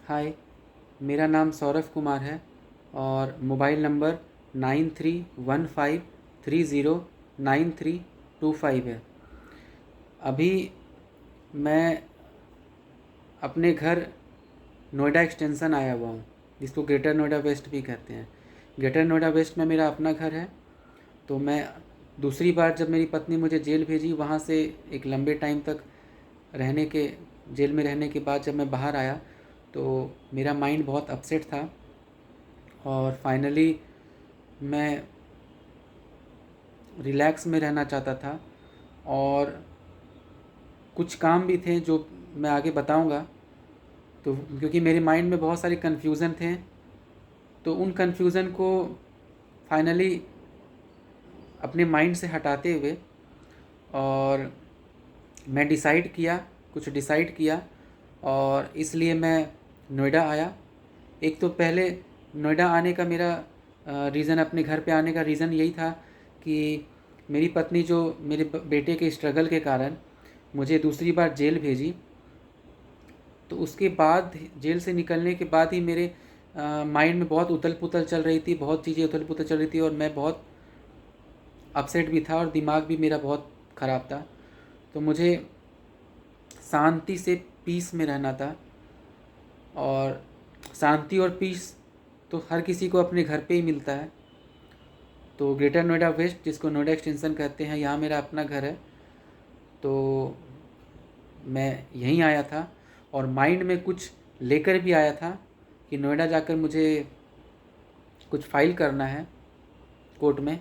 हाय, मेरा नाम सौरभ कुमार है और मोबाइल नंबर 9315309325 है। अभी मैं अपने घर नोएडा एक्सटेंशन आया हुआ हूँ, जिसको ग्रेटर नोएडा वेस्ट भी कहते हैं। ग्रेटर नोएडा वेस्ट में मेरा अपना घर है। तो मैं दूसरी बार जब मेरी पत्नी मुझे जेल भेजी, वहाँ से एक लंबे टाइम तक रहने के जेल में रहने के बाद जब मैं बाहर आया तो मेरा माइंड बहुत अपसेट था और फाइनली मैं रिलैक्स में रहना चाहता था। और कुछ काम भी थे जो मैं आगे बताऊंगा। तो क्योंकि मेरे माइंड में बहुत सारे कन्फ्यूज़न थे, तो उन कन्फ्यूज़न को फाइनली अपने माइंड से हटाते हुए और मैं कुछ डिसाइड किया और इसलिए मैं नोएडा आया। एक तो पहले नोएडा आने का मेरा रीज़न, अपने घर पे आने का रीज़न यही था कि मेरी पत्नी जो मेरे बेटे के स्ट्रगल के कारण मुझे दूसरी बार जेल भेजी, तो उसके बाद जेल से निकलने के बाद ही मेरे माइंड में बहुत उथल पुथल चल रही थी, बहुत चीज़ें उथल पुथल चल रही थी और मैं बहुत अपसेट भी था और दिमाग भी मेरा बहुत ख़राब था। तो मुझे शांति से पीस में रहना था। और शांति और पीस तो हर किसी को अपने घर पे ही मिलता है। तो ग्रेटर नोएडा वेस्ट, जिसको नोएडा एक्सटेंशन कहते हैं, यहाँ मेरा अपना घर है। तो मैं यहीं आया था और माइंड में कुछ लेकर भी आया था कि नोएडा जाकर मुझे कुछ फाइल करना है कोर्ट में।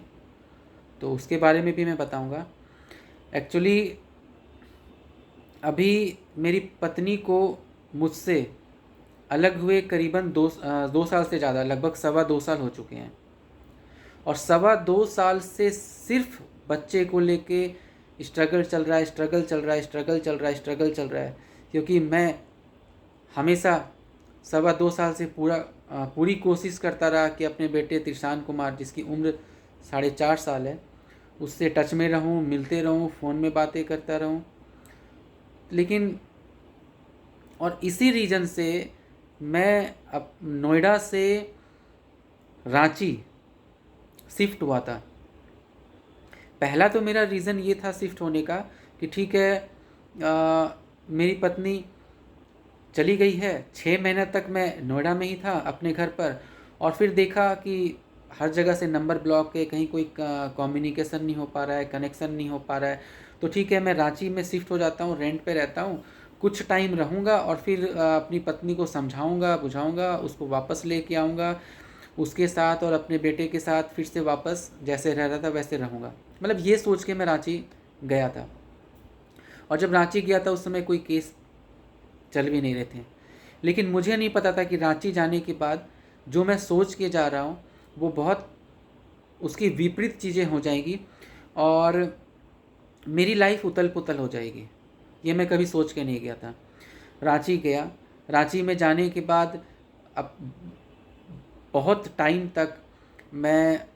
तो उसके बारे में भी मैं बताऊंगा। एक्चुअली अभी मेरी पत्नी को मुझसे अलग हुए करीबन 2 साल से ज़्यादा, लगभग 2.25 साल हो चुके हैं। और 2.25 साल से सिर्फ बच्चे को लेके स्ट्रगल चल रहा है, स्ट्रगल चल रहा है, स्ट्रगल चल रहा है, स्ट्रगल चल रहा है। क्योंकि मैं हमेशा 2.25 साल से पूरी कोशिश करता रहा कि अपने बेटे त्रिशान कुमार, जिसकी उम्र 4.5 साल है, उससे टच में रहूं, मिलते रहूं, फ़ोन में बातें करता रहूं। लेकिन और इसी रीज़न से मैं अब नोएडा से रांची शिफ्ट हुआ था। पहला तो मेरा रीज़न ये था शिफ्ट होने का कि ठीक है, मेरी पत्नी चली गई है। 6 महीने तक मैं नोएडा में ही था अपने घर पर, और फिर देखा कि हर जगह से नंबर ब्लॉक है, कहीं कोई कम्युनिकेशन नहीं हो पा रहा है, कनेक्शन नहीं हो पा रहा है। तो ठीक है, मैं रांची में शिफ्ट हो जाता हूँ, रेंट पे रहता हूँ, कुछ टाइम रहूँगा और फिर अपनी पत्नी को समझाऊँगा, बुझाऊँगा, उसको वापस लेके आऊँगा उसके साथ, और अपने बेटे के साथ फिर से वापस जैसे रह रहा था वैसे रहूँगा। मतलब ये सोच के मैं रांची गया था। और जब रांची गया था उस समय कोई केस चल भी नहीं रहे थे। लेकिन मुझे नहीं पता था कि रांची जाने के बाद जो मैं सोच के जा रहा हूँ वो बहुत उसकी विपरीत चीज़ें हो जाएगी और मेरी लाइफ उथल पुथल हो जाएगी। ये मैं कभी सोच के नहीं गया था। रांची गया। रांची में जाने के बाद अब बहुत टाइम तक मैं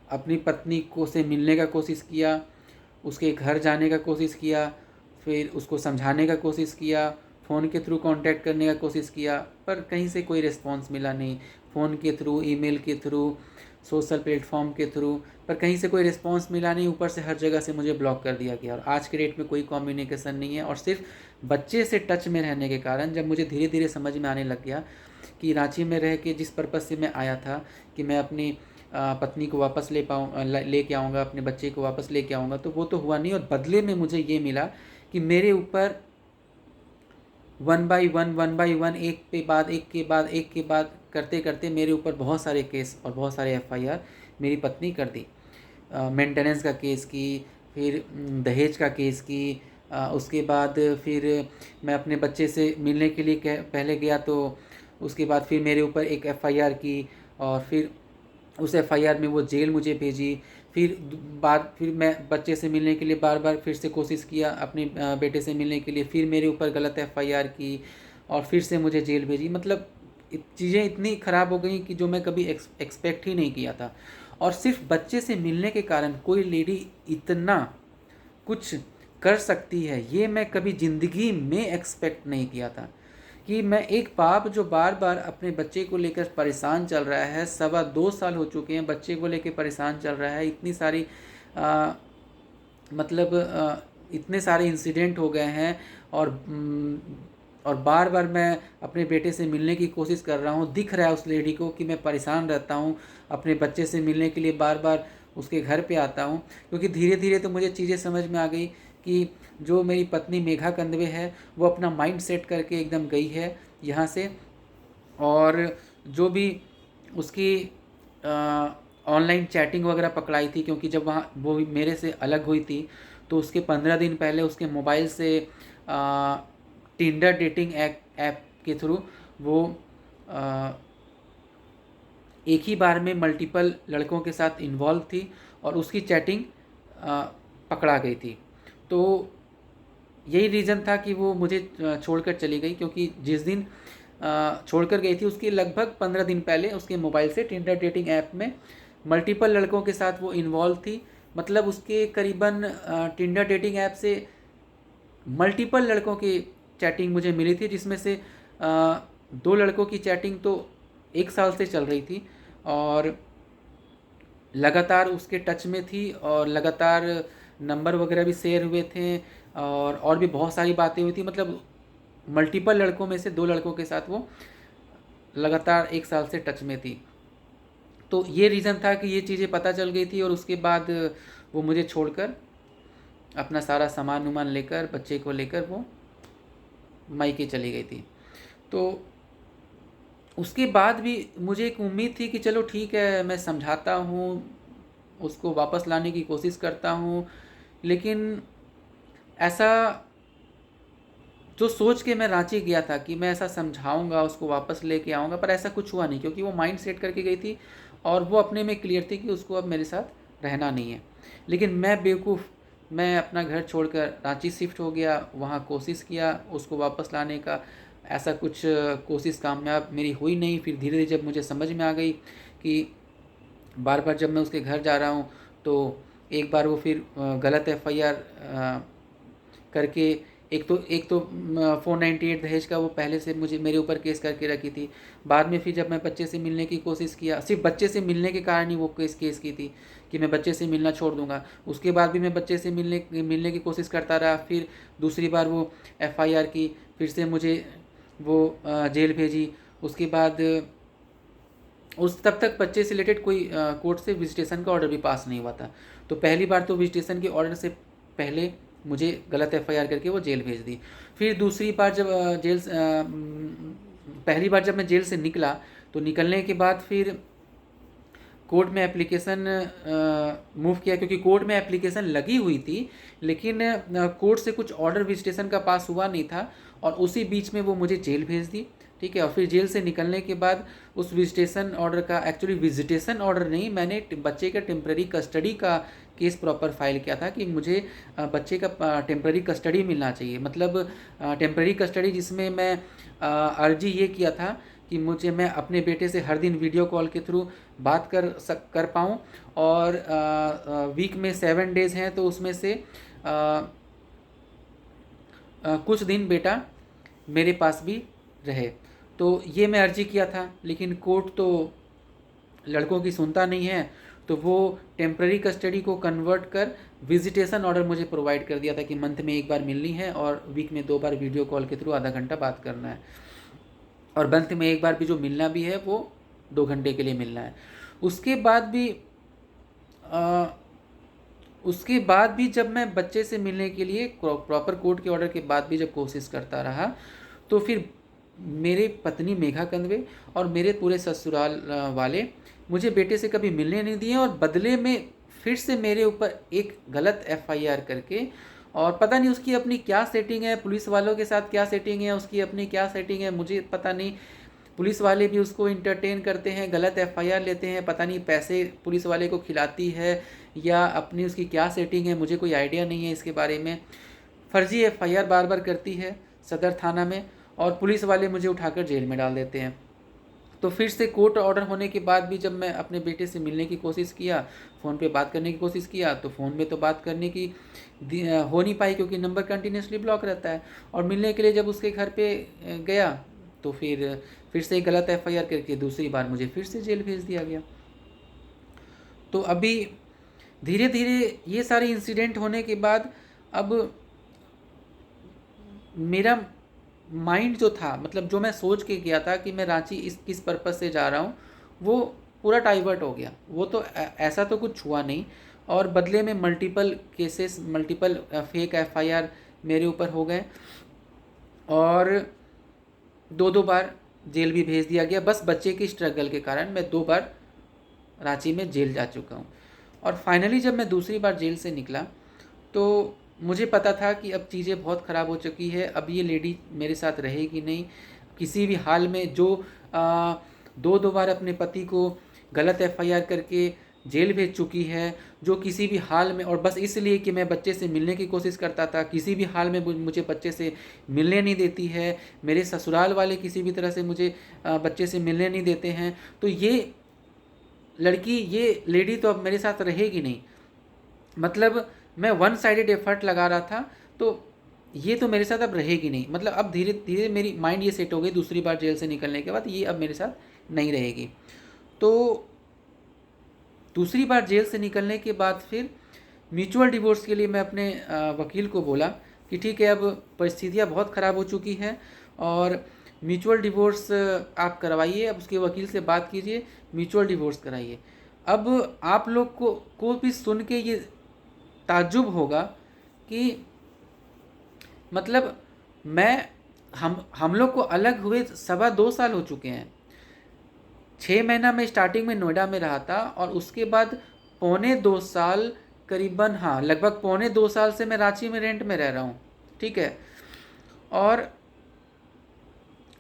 अपनी पत्नी को से मिलने का कोशिश किया, उसके घर जाने का कोशिश किया, फिर उसको समझाने का कोशिश किया, फ़ोन के थ्रू कांटेक्ट करने का कोशिश किया, पर कहीं से कोई रिस्पांस मिला नहीं। फ़ोन के थ्रू, ईमेल के थ्रू, सोशल प्लेटफॉर्म के थ्रू, पर कहीं से कोई रिस्पांस मिला नहीं। ऊपर से हर जगह से मुझे ब्लॉक कर दिया गया और आज के डेट में कोई कम्युनिकेशन नहीं है। और सिर्फ बच्चे से टच में रहने के कारण जब मुझे धीरे धीरे समझ में आने लग गया कि रांची में रह के जिस पर्पज़ से मैं आया था कि मैं अपनी पत्नी को वापस लेके आऊँगा, अपने बच्चे को वापस लेके आऊँगा, तो वो तो हुआ नहीं। और बदले में मुझे ये मिला कि मेरे ऊपर 1 बाई 1 एक के बाद एक के बाद एक के बाद करते करते मेरे ऊपर बहुत सारे केस और बहुत सारे FIR मेरी पत्नी कर दी। मेंटेनेंस का केस की, फिर दहेज का केस की। उसके बाद फिर मैं अपने बच्चे से मिलने के लिए पहले गया, तो उसके बाद फिर मेरे ऊपर एक FIR की, और फिर उस FIR में वो जेल मुझे भेजी। फिर मैं बच्चे से मिलने के लिए बार बार फिर से कोशिश किया, अपने बेटे से मिलने के लिए, फिर मेरे ऊपर गलत FIR की और फिर से मुझे जेल भेजी। मतलब चीज़ें इतनी ख़राब हो गई कि जो मैं कभी एक्सपेक्ट ही नहीं किया था। और सिर्फ बच्चे से मिलने के कारण कोई लेडी इतना कुछ कर सकती है, ये मैं कभी ज़िंदगी में एक्सपेक्ट नहीं किया था। कि मैं एक बाप जो बार बार अपने बच्चे को लेकर परेशान चल रहा है, 2.25 साल हो चुके हैं, बच्चे को लेकर परेशान चल रहा है, इतनी सारी मतलब इतने सारे इंसिडेंट हो गए हैं, और बार बार मैं अपने बेटे से मिलने की कोशिश कर रहा हूँ। दिख रहा है उस लेडी को कि मैं परेशान रहता हूँ, अपने बच्चे से मिलने के लिए बार बार उसके घर पे आता हूँ, क्योंकि धीरे धीरे तो मुझे चीज़ें समझ में आ गई कि जो मेरी पत्नी मेघा कंदवे है वो अपना माइंड सेट करके एकदम गई है यहाँ से। और जो भी उसकी ऑनलाइन चैटिंग वगैरह पकड़ाई थी, क्योंकि जब वहाँ वो मेरे से अलग हुई थी तो उसके 15 दिन पहले उसके मोबाइल से टिंडर डेटिंग ऐप के थ्रू वो एक ही बार में मल्टीपल लड़कों के साथ इन्वॉल्व थी और उसकी चैटिंग पकड़ा गई थी। तो यही रीज़न था कि वो मुझे छोड़कर चली गई, क्योंकि जिस दिन छोड़कर गई थी उसके लगभग 15 दिन पहले उसके मोबाइल से टिंडर डेटिंग ऐप में मल्टीपल लड़कों के साथ वो इन्वॉल्व थी। मतलब उसके करीबन टिंडर डेटिंग ऐप से मल्टीपल लड़कों की चैटिंग मुझे मिली थी, जिसमें से 2 लड़कों की चैटिंग तो 1 साल से चल रही थी और लगातार उसके टच में थी, और लगातार नंबर वगैरह भी शेयर हुए थे, और भी बहुत सारी बातें हुई थी। मतलब मल्टीपल लड़कों में से 2 लड़कों के साथ वो लगातार 1 साल से टच में थी। तो ये रीज़न था कि ये चीज़ें पता चल गई थी, और उसके बाद वो मुझे छोड़कर अपना सारा सामान वामान लेकर, बच्चे को लेकर वो मायके चली गई थी। तो उसके बाद भी मुझे एक उम्मीद थी कि चलो ठीक है, मैं समझाता हूँ, उसको वापस लाने की कोशिश करता हूँ, लेकिन ऐसा जो सोच के मैं रांची गया था कि मैं ऐसा समझाऊंगा, उसको वापस लेके आऊँगा, पर ऐसा कुछ हुआ नहीं, क्योंकि वो माइंड सेट करके गई थी और वो अपने में क्लियर थी कि उसको अब मेरे साथ रहना नहीं है। लेकिन मैं बेवकूफ़, मैं अपना घर छोड़कर रांची शिफ्ट हो गया, वहाँ कोशिश किया उसको वापस लाने का, ऐसा कुछ कोशिश कामयाब मेरी हुई नहीं। फिर धीरे धीरे जब मुझे समझ में आ गई कि बार बार जब मैं उसके घर जा रहा हूँ तो एक बार वो फिर गलत FIR करके, एक तो 498 दहेज का वो पहले से मुझे मेरे ऊपर केस करके रखी थी। बाद में फिर जब मैं बच्चे से मिलने की कोशिश किया, सिर्फ बच्चे से मिलने के कारण ही वो केस की थी कि मैं बच्चे से मिलना छोड़ दूंगा। उसके बाद भी मैं बच्चे से मिलने की कोशिश करता रहा। फिर दूसरी बार वो FIR की, फिर से मुझे वो जेल भेजी। उसके बाद उस तब तक बच्चे से रिलेटेड कोई कोर्ट से विजिटेशन का ऑर्डर भी पास नहीं हुआ था। तो पहली बार तो विजिटेशन के ऑर्डर से पहले मुझे गलत FIR करके वो जेल भेज दी। फिर दूसरी बार जब पहली बार जब मैं जेल से निकला, तो निकलने के बाद फिर कोर्ट में एप्लीकेशन मूव किया, क्योंकि कोर्ट में एप्लीकेशन लगी हुई थी, लेकिन कोर्ट से कुछ ऑर्डर विजिटेशन का पास हुआ नहीं था, और उसी बीच में वो मुझे जेल भेज दी। ठीक है, और फिर जेल से निकलने के बाद उस विजिटेशन ऑर्डर का, एक्चुअली विजिटेशन ऑर्डर नहीं, मैंने बच्चे का टेम्प्रेरी कस्टडी का केस प्रॉपर फाइल किया था कि मुझे बच्चे का टेम्प्रेरी कस्टडी मिलना चाहिए। मतलब टेम्प्रेरी कस्टडी जिसमें मैं अर्जी ये किया था कि मैं अपने बेटे से हर दिन वीडियो कॉल के थ्रू बात कर पाऊँ, और वीक में 7 डेज़ हैं तो उसमें से कुछ दिन बेटा मेरे पास भी रहे। तो ये मैं अर्जी किया था, लेकिन कोर्ट तो लड़कों की सुनता नहीं है, तो वो टेम्प्रेरी कस्टडी को कन्वर्ट कर विजिटेशन ऑर्डर मुझे प्रोवाइड कर दिया था कि मंथ में 1 बार मिलनी है और वीक में 2 बार वीडियो कॉल के थ्रू आधा घंटा बात करना है, और मंथ में 1 बार भी जो मिलना भी है वो 2 घंटे के लिए मिलना है। उसके बाद भी जब मैं बच्चे से मिलने के लिए प्रॉपर कोर्ट के ऑर्डर के बाद भी जब कोशिश करता रहा, तो फिर मेरे पत्नी मेघा कंदवे और मेरे पूरे ससुराल वाले मुझे बेटे से कभी मिलने नहीं दिए, और बदले में फिर से मेरे ऊपर एक गलत FIR करके, और पता नहीं उसकी अपनी क्या सेटिंग है, पुलिस वालों के साथ क्या सेटिंग है, उसकी अपनी क्या सेटिंग है मुझे पता नहीं। पुलिस वाले भी उसको इंटरटेन करते हैं, गलत FIR लेते हैं, पता नहीं पैसे पुलिस वाले को खिलाती है या अपनी उसकी क्या सेटिंग है, मुझे कोई आइडिया नहीं है इसके बारे में। फर्जी FIR बार बार करती है सदर थाना में, और पुलिस वाले मुझे उठाकर जेल में डाल देते हैं। तो फिर से कोर्ट ऑर्डर होने के बाद भी जब मैं अपने बेटे से मिलने की कोशिश किया, फ़ोन पे बात करने की कोशिश किया, तो फ़ोन में तो बात करने की हो नहीं पाई, क्योंकि नंबर कंटिन्यूसली ब्लॉक रहता है। और मिलने के लिए जब उसके घर पे गया, तो फिर से गलत एफआईआर करके दूसरी बार मुझे फिर से जेल भेज दिया गया। तो अभी धीरे धीरे ये सारे इंसिडेंट होने के बाद अब मेरा माइंड जो था, मतलब जो मैं सोच के गया था कि मैं रांची इस किस पर्पस से जा रहा हूँ, वो पूरा डाइवर्ट हो गया। वो तो ऐसा तो कुछ हुआ नहीं, और बदले में multiple cases, multiple fake FIR मेरे ऊपर हो गए, और 2 बार जेल भी भेज दिया गया। बस बच्चे की स्ट्रगल के कारण मैं 2 बार रांची में जेल जा चुका हूँ। और फाइनली जब मैं दूसरी बार जेल से निकला तो मुझे पता था कि अब चीज़ें बहुत ख़राब हो चुकी है, अब ये लेडी मेरे साथ रहेगी नहीं किसी भी हाल में। जो 2 बार अपने पति को गलत एफआईआर करके जेल भेज चुकी है, जो किसी भी हाल में, और बस इसलिए कि मैं बच्चे से मिलने की कोशिश करता था, किसी भी हाल में मुझे बच्चे से मिलने नहीं देती है। मेरे ससुराल वाले किसी भी तरह से मुझे बच्चे से मिलने नहीं देते हैं। तो ये लड़की, ये लेडी तो अब मेरे साथ रहेगी नहीं। मतलब मैं वन साइडेड एफर्ट लगा रहा था, तो ये तो मेरे साथ अब रहेगी नहीं। मतलब अब धीरे धीरे मेरी माइंड ये सेट हो गई दूसरी बार जेल से निकलने के बाद, ये अब मेरे साथ नहीं रहेगी। तो दूसरी बार जेल से निकलने के बाद फिर म्यूचुअल डिवोर्स के लिए मैं अपने वकील को बोला कि ठीक है, अब परिस्थितियाँ बहुत ख़राब हो चुकी हैं और म्यूचुअल डिवोर्स आप करवाइए। अब उसके वकील से बात कीजिए, म्यूचुअल डिवोर्स कराइए। अब आप लोग को भी सुन के ये ताज्जुब होगा कि मतलब हम लोग को अलग हुए 2.25 साल हो चुके हैं। 6 महीना में स्टार्टिंग में नोएडा में रहा था, और उसके बाद 2.25 साल करीबन, हाँ लगभग 2.25 साल से मैं रांची में रेंट में रह रहा हूँ। ठीक है, और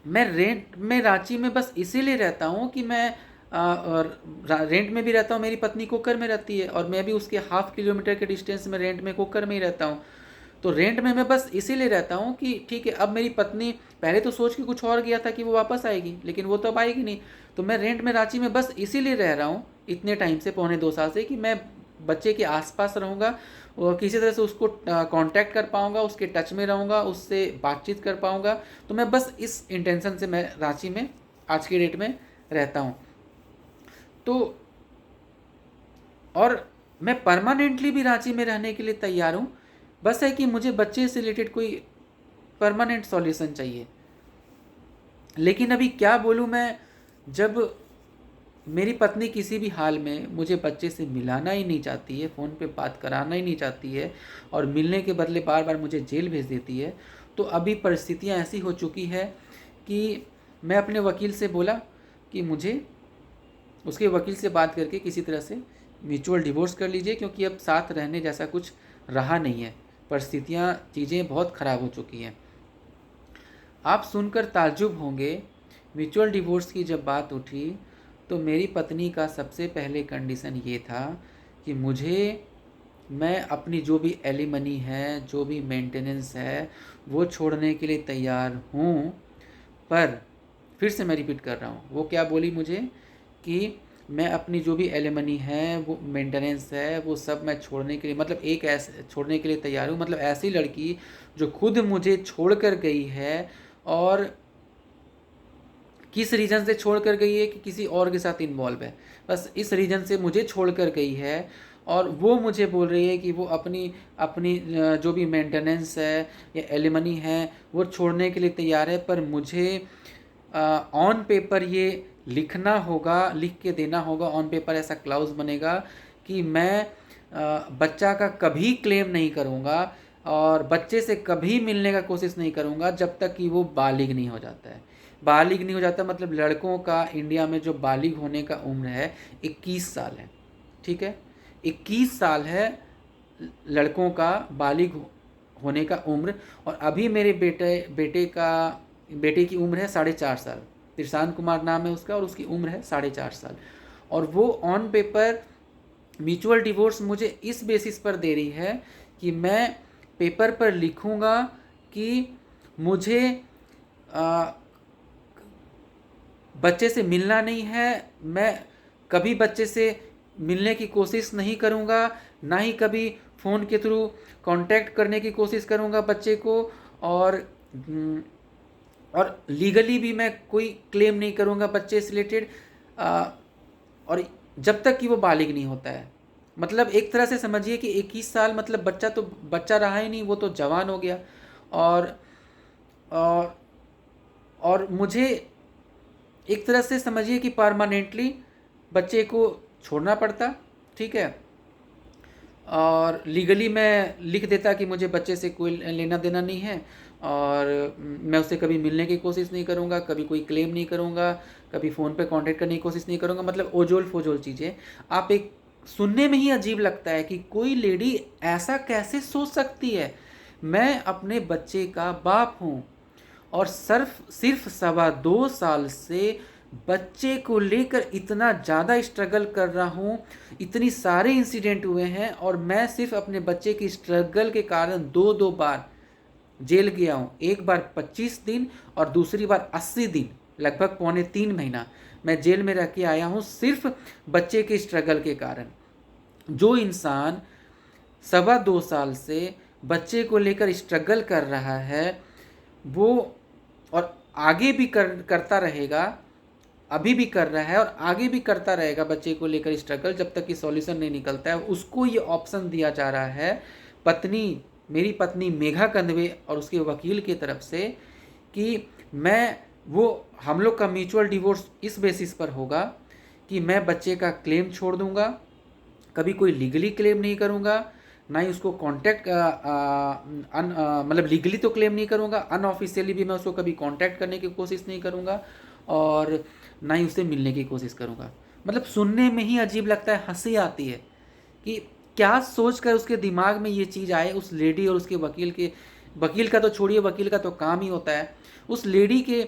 मैं रेंट में रांची में बस इसीलिए रहता हूँ कि मैं रेंट में भी रहता हूँ, मेरी पत्नी कोकर में रहती है, और मैं भी उसके 0.5 किलोमीटर के डिस्टेंस में रेंट में कोकर में ही रहता हूँ। तो रेंट में मैं बस इसीलिए रहता हूँ कि ठीक है, अब मेरी पत्नी, पहले तो सोच के कुछ और गया था कि वो वापस आएगी, लेकिन वो तो अब आएगी नहीं। तो मैं रेंट में रांची में बस इसीलिए रह रहा हूँ इतने टाइम से, 2.25 साल से, कि मैं बच्चे के आसपास रहूँगा और किसी तरह से उसको कांटेक्ट कर पाऊँगा, उसके टच में रहूँगा, उससे बातचीत कर पाऊँगा। तो मैं बस इस इंटेंशन से मैं रांची में आज की डेट में रहता हूँ। तो और मैं परमानेंटली भी रांची में रहने के लिए तैयार हूँ, बस है कि मुझे बच्चे से रिलेटेड कोई परमानेंट सॉल्यूशन चाहिए। लेकिन अभी क्या बोलूँ मैं, जब मेरी पत्नी किसी भी हाल में मुझे बच्चे से मिलाना ही नहीं चाहती है, फ़ोन पे बात कराना ही नहीं चाहती है, और मिलने के बदले बार बार मुझे जेल भेज देती है, तो अभी परिस्थितियाँ ऐसी हो चुकी है कि मैं अपने वकील से बोला कि मुझे उसके वकील से बात करके किसी तरह से म्यूचुअल डिवोर्स कर लीजिए, क्योंकि अब साथ रहने जैसा कुछ रहा नहीं है। परिस्थितियाँ, चीज़ें बहुत ख़राब हो चुकी हैं। आप सुनकर ताज्जुब होंगे, म्यूचुअल डिवोर्स की जब बात उठी तो मेरी पत्नी का सबसे पहले कंडीशन ये था कि मैं अपनी जो भी एलिमनी है, जो भी मेंटेनेंस है, वो छोड़ने के लिए तैयार हूँ। पर फिर से मैं रिपीट कर रहा हूँ, वो क्या बोली मुझे कि मैं अपनी जो भी एलिमनी है, वो मेंटेनेंस है, वो सब मैं छोड़ने के लिए, मतलब एक ऐसे छोड़ने के लिए तैयार हूँ। मतलब ऐसी लड़की जो खुद मुझे छोड़ कर गई है, और किस रीज़न से छोड़ कर गई है कि किसी और के साथ इन्वॉल्व है, बस इस रीज़न से मुझे छोड़ कर गई है, और वो मुझे बोल रही है कि वो अपनी अपनी जो भी मेंटेनेंस है या एलिमनी है वो छोड़ने के लिए तैयार है। पर मुझे ऑन पेपर ये लिखना होगा, लिख के देना होगा, ऑन पेपर ऐसा क्लाउज बनेगा कि मैं बच्चा का कभी क्लेम नहीं करूँगा और बच्चे से कभी मिलने का कोशिश नहीं करूँगा जब तक कि वो बालिग नहीं हो जाता है। बालिग नहीं हो जाता मतलब लड़कों का इंडिया में जो बालिग होने का उम्र है 21 साल है। ठीक है, 21 साल है लड़कों का बालिग होने का उम्र, और अभी मेरे बेटे की उम्र है 4.5 साल। त्रिशांत कुमार नाम है उसका, और उसकी उम्र है 4.5 साल। और वो ऑन पेपर म्यूचुअल डिवोर्स मुझे इस बेसिस पर दे रही है कि मैं पेपर पर लिखूँगा कि मुझे बच्चे से मिलना नहीं है, मैं कभी बच्चे से मिलने की कोशिश नहीं करूँगा, ना ही कभी फ़ोन के थ्रू कांटेक्ट करने की कोशिश करूँगा बच्चे को, और और लीगली भी मैं कोई क्लेम नहीं करूँगा बच्चे से रिलेटेड, और जब तक कि वो बालिग नहीं होता है। मतलब एक तरह से समझिए कि 21 साल मतलब बच्चा तो बच्चा रहा ही नहीं, वो तो जवान हो गया। और और और मुझे एक तरह से समझिए कि परमानेंटली बच्चे को छोड़ना पड़ता, ठीक है। और लीगली मैं लिख देता कि मुझे बच्चे से कोई लेना देना नहीं है, और मैं उससे कभी मिलने की कोशिश नहीं करूँगा, कभी कोई क्लेम नहीं करूँगा, कभी फ़ोन पे कांटेक्ट करने की कोशिश नहीं करूँगा। मतलब ओजोल फोजोल चीज़ें। आप एक सुनने में ही अजीब लगता है कि कोई लेडी ऐसा कैसे सोच सकती है। मैं अपने बच्चे का बाप हूँ और सिर्फ 2.25 साल से बच्चे को लेकर इतना ज़्यादा स्ट्रगल कर रहा हूँ। इतनी सारे इंसिडेंट हुए हैं और मैं सिर्फ अपने बच्चे की स्ट्रगल के कारण दो बार जेल गया हूँ। एक बार 25 दिन और दूसरी बार 80 दिन, लगभग 2.5-3 महीना मैं जेल में रह के आया हूँ सिर्फ बच्चे के स्ट्रगल के कारण। जो इंसान 2.25 साल से बच्चे को लेकर स्ट्रगल कर रहा है वो, और आगे भी करता रहेगा, अभी भी कर रहा है और आगे भी करता रहेगा बच्चे को लेकर स्ट्रगल, जब तक कि सॉल्यूशन नहीं निकलता है। उसको ये ऑप्शन दिया जा रहा है मेरी पत्नी मेघा कंदवे और उसके वकील की तरफ से कि हम लोग का म्यूचुअल डिवोर्स इस बेसिस पर होगा कि मैं बच्चे का क्लेम छोड़ दूंगा, कभी कोई लीगली क्लेम नहीं करूंगा, ना ही उसको कांटेक्ट मतलब लीगली तो क्लेम नहीं करूंगा, अनऑफिशियली भी मैं उसको कभी कांटेक्ट करने की कोशिश नहीं करूंगा, और ना ही उससे मिलने की कोशिश करूंगा। मतलब सुनने में ही अजीब लगता है, हंसी आती है कि क्या सोच कर उसके दिमाग में ये चीज़ आए, उस लेडी और उसके वकील का तो छोड़िए, वकील का तो काम ही होता है, उस लेडी के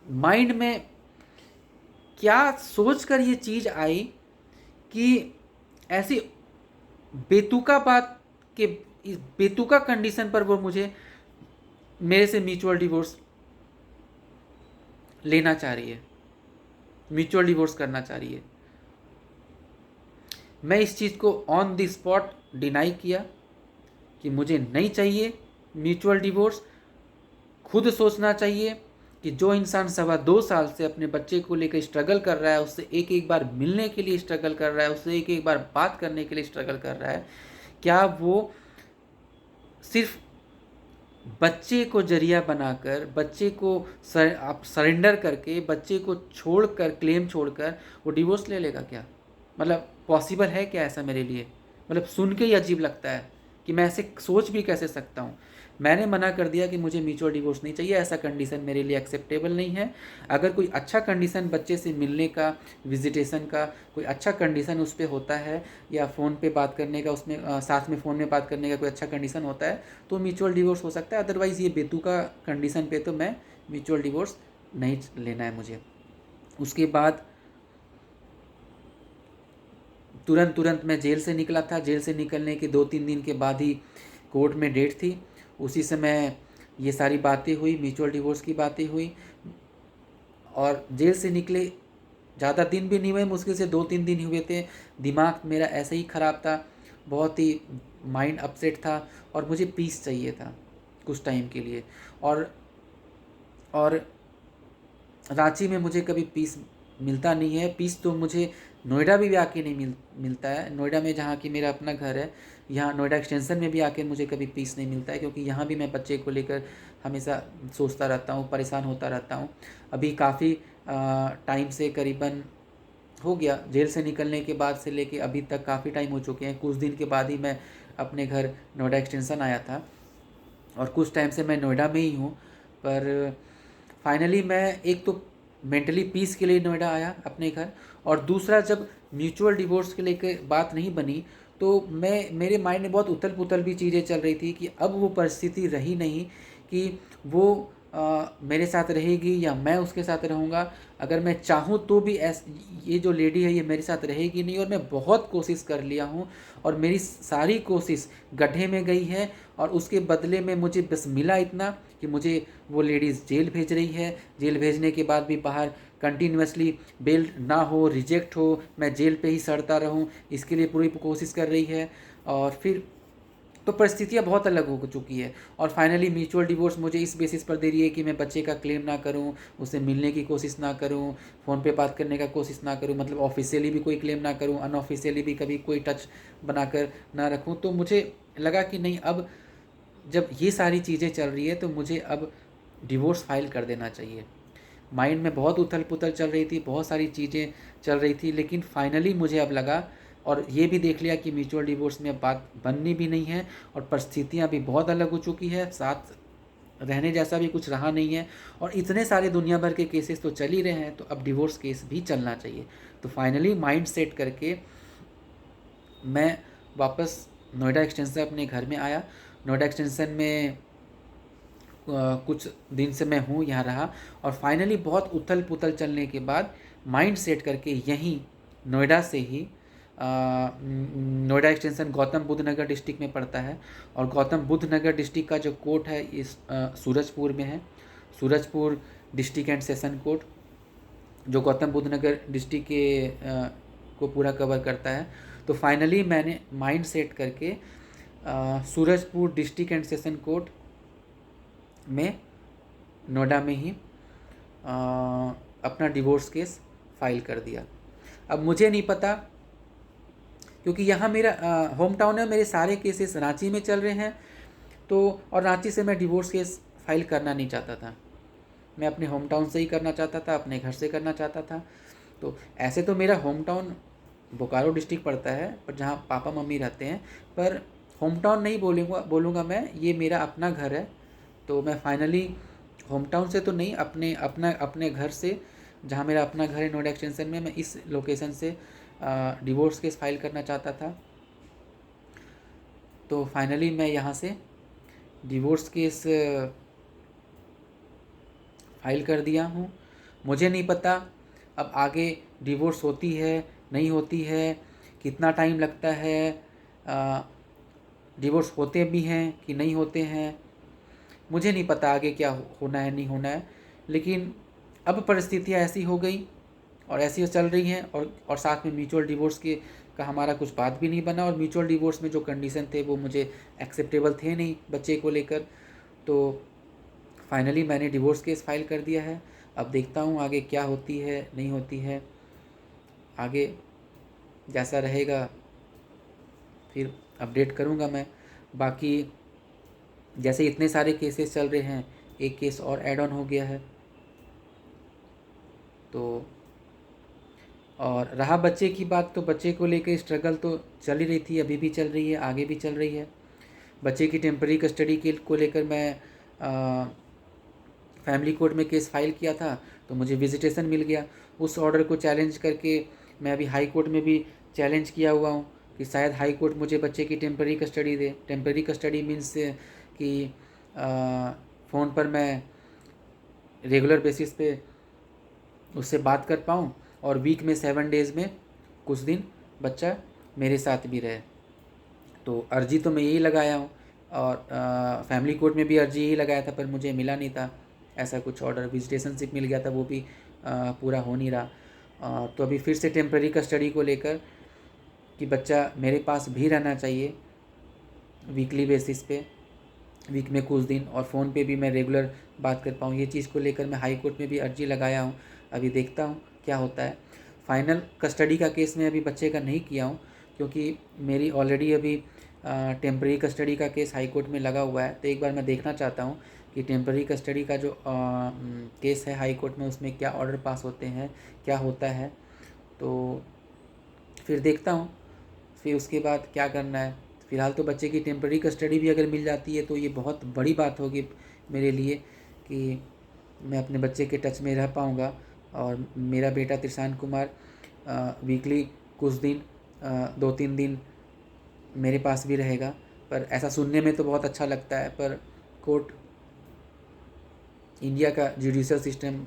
माइंड में क्या सोच कर ये चीज़ आई कि ऐसी बेतुका बात के इस बेतुका कंडीशन पर वो मुझे मेरे से म्यूचुअल डिवोर्स लेना चाह रही है, म्यूचुअल डिवोर्स करना चाह रही है। मैं इस चीज़ को ऑन द स्पॉट डिनाई किया कि मुझे नहीं चाहिए म्यूचुअल डिवोर्स। खुद सोचना चाहिए कि जो इंसान 2.25 साल से अपने बच्चे को लेकर स्ट्रगल कर रहा है, उससे एक एक बार मिलने के लिए स्ट्रगल कर रहा है, उससे एक एक बार बात करने के लिए स्ट्रगल कर रहा है, क्या वो सिर्फ बच्चे को जरिया बनाकर, बच्चे को सरेंडर करके, बच्चे को छोड़कर, क्लेम छोड़कर वो डिवोर्स ले लेगा क्या? मतलब पॉसिबल है क्या ऐसा मेरे लिए? मतलब सुन के ही अजीब लगता है कि मैं ऐसे सोच भी कैसे सकता हूँ। मैंने मना कर दिया कि मुझे म्यूचुअल डिवोर्स नहीं चाहिए, ऐसा कंडीशन मेरे लिए एक्सेप्टेबल नहीं है। अगर कोई अच्छा कंडीशन बच्चे से मिलने का, विजिटेशन का कोई अच्छा कंडीशन उस पर होता है, या फ़ोन पे बात करने का, उसमें साथ में फ़ोन में बात करने का कोई अच्छा कंडीशन होता है, तो म्यूचुअल डिवोर्स हो सकता है। अदरवाइज़ ये बेतुका कंडीशन पे तो मैं म्यूचुअल डिवोर्स नहीं लेना है मुझे। उसके बाद तुरंत मैं जेल से निकला था। जेल से निकलने के 2-3 दिन के बाद ही कोर्ट में डेट थी। उसी समय ये सारी बातें हुई, म्यूचुअल डिवोर्स की बातें हुई, और जेल से निकले ज़्यादा दिन भी नहीं हुए, मुश्किल से 2-3 दिन हुए थे। दिमाग मेरा ऐसे ही ख़राब था, बहुत ही माइंड अपसेट था, और मुझे पीस चाहिए था कुछ टाइम के लिए। और रांची में मुझे कभी पीस मिलता नहीं है। पीस तो मुझे नोएडा भी आके नहीं मिलता है। नोएडा में जहाँ कि मेरा अपना घर है, यहाँ नोएडा एक्सटेंशन में भी आके मुझे कभी पीस नहीं मिलता है, क्योंकि यहाँ भी मैं बच्चे को लेकर हमेशा सोचता रहता हूँ, परेशान होता रहता हूँ। अभी काफ़ी टाइम से, करीबन हो गया जेल से निकलने के बाद से लेके अभी तक काफ़ी टाइम हो चुके हैं। कुछ दिन के बाद ही मैं अपने घर नोएडा एक्सटेंशन आया था, और कुछ टाइम से मैं नोएडा में ही हूँ। पर फाइनली मैं एक तो मेंटली पीस के लिए नोएडा आया अपने घर, और दूसरा जब म्यूचुअल डिवोर्स के लेके बात नहीं बनी, तो मेरे माइंड में बहुत उथल पुथल भी चीज़ें चल रही थी कि अब वो परिस्थिति रही नहीं कि वो मेरे साथ रहेगी या मैं उसके साथ रहूँगा। अगर मैं चाहूँ तो भी ये जो लेडी है ये मेरे साथ रहेगी नहीं। और मैं बहुत कोशिश कर लिया हूँ, और मेरी सारी कोशिश गड्ढे में गई है, और उसके बदले में मुझे बस मिला इतना कि मुझे वो लेडीज़ जेल भेज रही है। जेल भेजने के बाद भी बाहर कंटिन्यूसली बेल ना हो, रिजेक्ट हो, मैं जेल पे ही सड़ता रहूं, इसके लिए पूरी कोशिश कर रही है। और फिर तो परिस्थितियाँ बहुत अलग हो चुकी है। और फाइनली म्यूचुअल डिवोर्स मुझे इस बेसिस पर दे रही है कि मैं बच्चे का क्लेम ना करूं, उससे मिलने की कोशिश ना करूं, फ़ोन पे बात करने का कोशिश ना करूं, मतलब ऑफिशियली भी कोई क्लेम ना करूं, अनऑफिशियली भी कभी कोई टच बनाकर ना रखूं। तो मुझे लगा कि नहीं, अब जब ये सारी चीज़ें चल रही है तो मुझे अब डिवोर्स फाइल कर देना चाहिए। माइंड में बहुत उथल पुथल चल रही थी, बहुत सारी चीज़ें चल रही थी, लेकिन फाइनली मुझे अब लगा और ये भी देख लिया कि म्यूचुअल डिवोर्स में बात बननी भी नहीं है और परिस्थितियाँ भी बहुत अलग हो चुकी है, साथ रहने जैसा भी कुछ रहा नहीं है, और इतने सारे दुनिया भर के केसेस तो चल ही रहे हैं, तो अब डिवोर्स केस भी चलना चाहिए। तो फाइनली माइंड सेट करके मैं वापस नोएडा एक्सटेंशन अपने घर में आया। नोएडा एक्सटेंशन में कुछ दिन से मैं हूँ, यहाँ रहा, और फाइनली बहुत उथल पुथल चलने के बाद माइंड सेट करके यहीं नोएडा से ही नोएडा एक्सटेंशन गौतम बुद्ध नगर डिस्ट्रिक्ट में पड़ता है, और गौतम बुद्ध नगर डिस्ट्रिक्ट का जो कोर्ट है इस सूरजपुर में है। Surajpur district and session court जो गौतम बुद्ध नगर डिस्ट्रिक्ट के को पूरा कवर करता है। तो फाइनली मैंने माइंड सेट करके Surajpur district and session court में नोएडा में ही अपना डिवोर्स केस फाइल कर दिया। अब मुझे नहीं पता, क्योंकि यहाँ मेरा होम टाउन है, मेरे सारे केसेस रांची में चल रहे हैं, तो और रांची से मैं डिवोर्स केस फाइल करना नहीं चाहता था। मैं अपने होम टाउन से ही करना चाहता था, अपने घर से करना चाहता था। तो ऐसे तो मेरा होम टाउन बोकारो डिस्ट्रिक्ट पड़ता है, पर जहाँ पापा मम्मी रहते हैं, पर होम टाउन नहीं बोलूँगा मैं, ये मेरा अपना घर है। तो मैं फाइनली होम टाउन से तो नहीं, अपने घर से, जहाँ मेरा अपना घर है नोएडा एक्सटेंशन में, मैं इस लोकेशन से डिवोर्स केस फाइल करना चाहता था। तो फाइनली मैं यहाँ से डिवोर्स केस फाइल कर दिया हूँ। मुझे नहीं पता अब आगे डिवोर्स होती है नहीं होती है, कितना टाइम लगता है, डिवोर्स होते भी हैं कि नहीं होते हैं, मुझे नहीं पता आगे क्या होना है नहीं होना है। लेकिन अब परिस्थितियाँ ऐसी हो गई और ऐसी चल रही हैं, और साथ में म्यूचुअल डिवोर्स के का हमारा कुछ बात भी नहीं बना, और म्यूचुअल डिवोर्स में जो कंडीशन थे वो मुझे एक्सेप्टेबल थे नहीं बच्चे को लेकर। तो फाइनली मैंने डिवोर्स केस फाइल कर दिया है। अब देखता हूँ आगे क्या होती है नहीं होती है, आगे जैसा रहेगा फिर अपडेट करूँगा मैं। बाकी जैसे इतने सारे केसेस चल रहे हैं, एक केस और ऐड ऑन हो गया है। तो और रहा बच्चे की बात, तो बच्चे को लेकर स्ट्रगल तो चल ही रही थी, अभी भी चल रही है, आगे भी चल रही है। बच्चे की टेम्पररी कस्टडी के को लेकर मैं फैमिली कोर्ट में केस फाइल किया था, तो मुझे विजिटेशन मिल गया। उस ऑर्डर को चैलेंज करके मैं अभी हाई कोर्ट में भी चैलेंज किया हुआ हूँ कि शायद हाई कोर्ट मुझे बच्चे की टेम्पररी कस्टडी दे। टेम्पररी कस्टडी मीन्स कि फ़ोन पर मैं रेगुलर बेसिस पे उससे बात कर पाऊँ, और वीक में 7 डेज़ में कुछ दिन बच्चा मेरे साथ भी रहे। तो अर्जी तो मैं यही लगाया हूँ, और फैमिली कोर्ट में भी अर्जी यही लगाया था, पर मुझे मिला नहीं था ऐसा कुछ ऑर्डर। विजिटेशनशिप मिल गया था, वो भी पूरा हो नहीं रहा। तो अभी फिर से टेम्पररी कस्टडी को लेकर कि बच्चा मेरे पास भी रहना चाहिए वीकली बेसिस पे, वीक में कुछ दिन, और फ़ोन पे भी मैं रेगुलर बात कर पाऊँ, ये चीज़ को लेकर मैं हाई कोर्ट में भी अर्जी लगाया हूँ। अभी देखता हूँ क्या होता है। फाइनल कस्टडी का केस मैं अभी बच्चे का नहीं किया हूँ, क्योंकि मेरी ऑलरेडी अभी टेम्पररी कस्टडी का केस हाई कोर्ट में लगा हुआ है। तो एक बार मैं देखना चाहता हूँ कि टेम्पररी कस्टडी का जो केस है हाई कोर्ट में, उसमें क्या ऑर्डर पास होते हैं, क्या होता है। तो फिर देखता हूँ फिर उसके बाद क्या करना है। फ़िलहाल तो बच्चे की टेम्पररी कस्टडी भी अगर मिल जाती है तो ये बहुत बड़ी बात होगी मेरे लिए कि मैं अपने बच्चे के टच में रह पाऊँगा, और मेरा बेटा त्रिशान कुमार वीकली कुछ दिन 2-3 दिन मेरे पास भी रहेगा। पर ऐसा सुनने में तो बहुत अच्छा लगता है, पर कोर्ट, इंडिया का जुडिशल सिस्टम,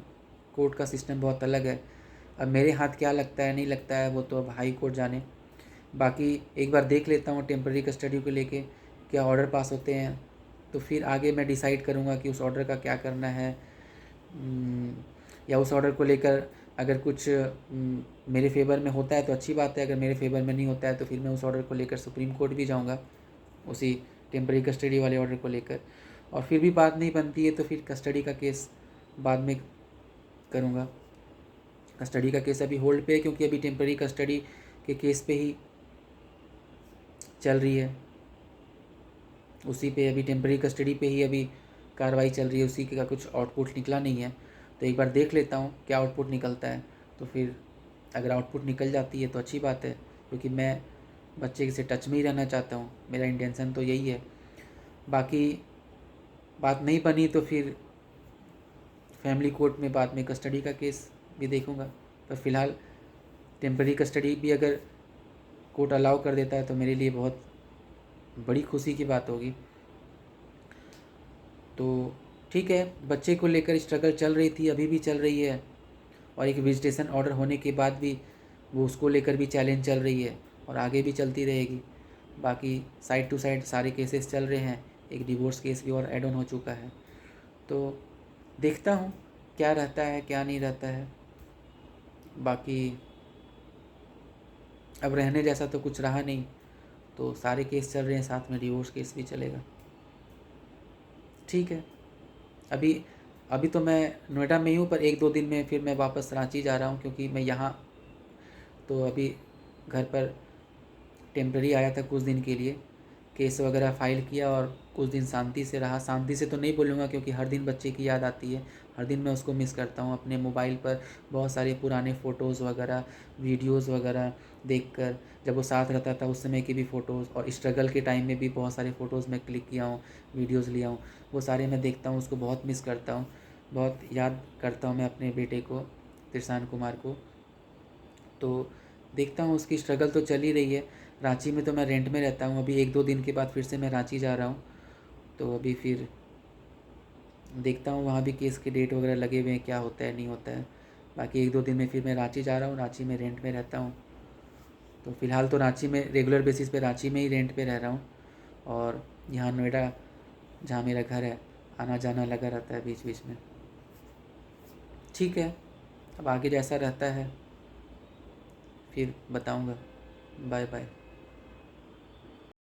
कोर्ट का सिस्टम बहुत अलग है। अब मेरे हाथ क्या लगता है नहीं लगता है वो तो अब हाई कोर्ट जाने। बाकी एक बार देख लेता हूँ टेम्पररी कस्टडी को लेके क्या ऑर्डर पास होते हैं, तो फिर आगे मैं डिसाइड करूँगा कि उस ऑर्डर का क्या करना है, या उस ऑर्डर को लेकर अगर कुछ मेरे फेवर में होता है तो अच्छी बात है, अगर मेरे फेवर में नहीं होता है तो फिर मैं उस ऑर्डर को लेकर सुप्रीम कोर्ट भी जाऊँगा उसी टेम्पररी कस्टडी वाले ऑर्डर को लेकर, और फिर भी बात नहीं बनती है तो फिर कस्टडी का केस बाद में करूँगा। कस्टडी का केस अभी होल्ड पे है क्योंकि अभी टेम्पररी कस्टडी के केस पे ही चल रही है, उसी पे अभी टेम्पररी कस्टडी पे ही अभी कार्रवाई चल रही है, उसी का कुछ आउटपुट निकला नहीं है। तो एक बार देख लेता हूँ क्या आउटपुट निकलता है, तो फिर अगर आउटपुट निकल जाती है तो अच्छी बात है, क्योंकि मैं बच्चे से टच में ही रहना चाहता हूँ, मेरा इंटेंशन तो यही है। बाकी बात नहीं बनी तो फिर फैमिली कोर्ट में बाद में कस्टडी का केस भी देखूँगा। पर फिलहाल टेम्पररी कस्टडी भी अगर कोर्ट अलाउ कर देता है तो मेरे लिए बहुत बड़ी खुशी की बात होगी। तो ठीक है, बच्चे को लेकर स्ट्रगल चल रही थी, अभी भी चल रही है, और एक विजिटेशन ऑर्डर होने के बाद भी वो उसको लेकर भी चैलेंज चल रही है और आगे भी चलती रहेगी। बाकी साइड टू साइड सारे केसेस चल रहे हैं, एक डिवोर्स केस भी और ऐड ऑन हो चुका है। तो देखता हूँ क्या रहता है क्या नहीं रहता है। बाकी अब रहने जैसा तो कुछ रहा नहीं, तो सारे केस चल रहे हैं, साथ में डिवोर्स केस भी चलेगा। ठीक है, अभी अभी तो मैं नोएडा में ही हूँ, पर 1-2 दिन में फिर मैं वापस रांची जा रहा हूँ, क्योंकि मैं यहाँ तो अभी घर पर टेम्पररी आया था कुछ दिन के लिए, केस वगैरह फाइल किया और कुछ दिन शांति से रहा। शांति से तो नहीं बोलूँगा, क्योंकि हर दिन बच्चे की याद आती है, हर दिन मैं उसको मिस करता हूँ। अपने मोबाइल पर बहुत सारे पुराने फ़ोटोज़ वगैरह, वीडियोज़ वगैरह देखकर, जब वो साथ रहता था उस समय की भी फ़ोटोज़, और स्ट्रगल के टाइम में भी बहुत सारे फ़ोटोज़ मैं क्लिक किया हूँ, वीडियोज़ लिया हूँ, वो सारे मैं देखता हूँ, उसको बहुत मिस करता हूँ, बहुत याद करता हूँ मैं अपने बेटे को, तिरसान कुमार को। तो देखता हूँ, उसकी स्ट्रगल तो चल ही रही है। रांची में तो मैं रेंट में रहता हूँ, अभी 1-2 दिन के बाद फिर से मैं रांची जा रहा हूँ, तो अभी फिर देखता हूँ वहाँ भी केस के डेट वगैरह लगे हुए हैं, क्या होता है नहीं होता है। बाकी 1-2 दिन में फिर मैं रांची जा रहा हूँ, रांची में रेंट में रहता हूँ। तो फ़िलहाल तो रांची में रेगुलर बेसिस पे रांची में ही रेंट पे रह रहा हूँ, और यहाँ नोएडा जहाँ मेरा घर है आना जाना लगा रहता है बीच बीच में। ठीक है, अब आगे जैसा रहता है फिर बताऊँगा। Bye bye.